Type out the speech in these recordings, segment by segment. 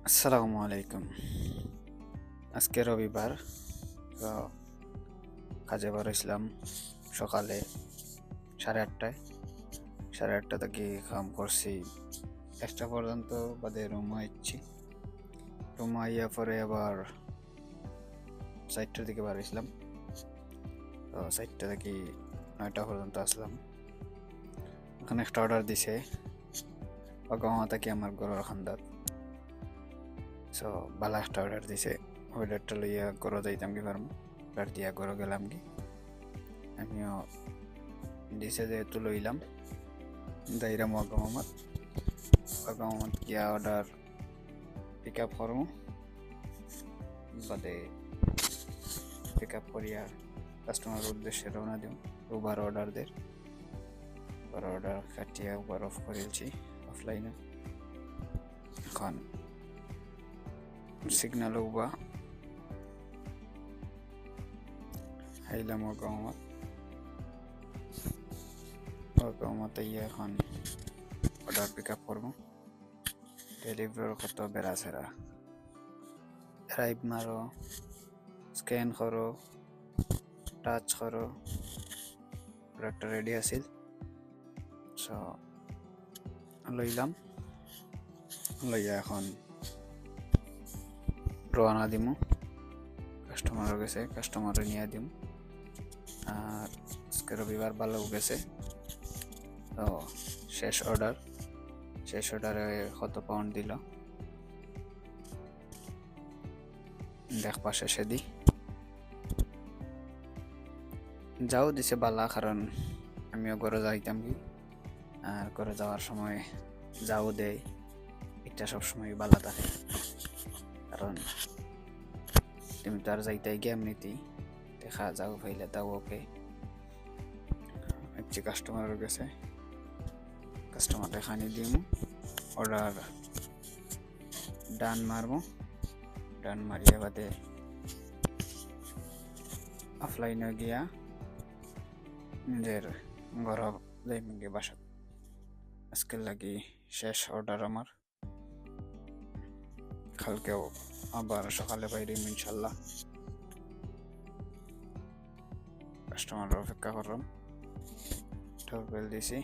আসসালামু আলাইকুম। আজকে রবিবার, তো কাজে বার হইছিলাম সকালে 8:30টায়। 8:30 থেকে কাম করছি 1টা পর্যন্ত, বাদে রুমে আইছি। রুমে আইয়া পরে আবার 4টার দিকে বার হইছিলাম, তো 4টা থেকে 9টা পর্যন্ত আসলাম। ওখানে একটা অর্ডার দিছে গাঁও থেকে আমার গরুর খান্দাত। সো বালা একটা অর্ডার দিছে, অর্ডারটা লইয়া গরু যাইতাম কি পারবো, অর্ডার দিয়া গরু গেলাম কি। আমিও দিছে যেহেতু লইলাম, দাইরা মগামত গিয়া অর্ডার পিক আপ করবো, বাদে পিক আপ করিয়া কাস্টমার উদ্দেশ্যে রওনা দিব। উবার অর্ডার কাটিয়া উবার অফ করেছি অফলাইনে। এখন সিগন্যাল উবা আইলাম মগামত ইয়ে এখন অর্ডার পিক আপ করবো। ডেলিভারির কত বেড়া সেরা, ড্রাইভ মারো, স্ক্যান করো, টাচ করো, প্রোডাক্টটা রেডি আছিল। সো লইয়া এখন রওনা দিমু। কাস্টমার গেছে, কাস্টমার নিয়ে দিম। আর আজকে রবিবার ভালো গেছে। তো শেষ অর্ডারে কত পাউন্ড দিল দেখবা শেষে দি। যাও দিছে বালা, কারণ আমিও ঘরে যাইতাম কি, আর ঘরে যাওয়ার সময় যাও দেয়, এটা সবসময় বালা থাকে। কারণ তুমি তো আর যাইতাই গেম নীতি দেখা যাও ফাইলে তাও ওকে। একটি কাস্টমার গেছে, কাস্টমার এখানে দিমু, অর্ডার ডান মারবো। ডান মারিয়া বাদে অফলাইনে গিয়া নিজের ঘর যাইমগে বাসা। আজকের লাগি শেষ অর্ডার আমার, কালকেও আবার সকালে বাইরে ইনশাল্লাহ। কাস্টমার অপেক্ষা করলাম, ডোরবেল দিছি,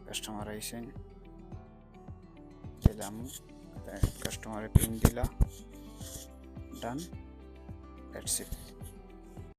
কাস্টমার আইসেন, দিলাম, কাস্টমারে পিন দিলা, ডান, দ্যাটস ইট।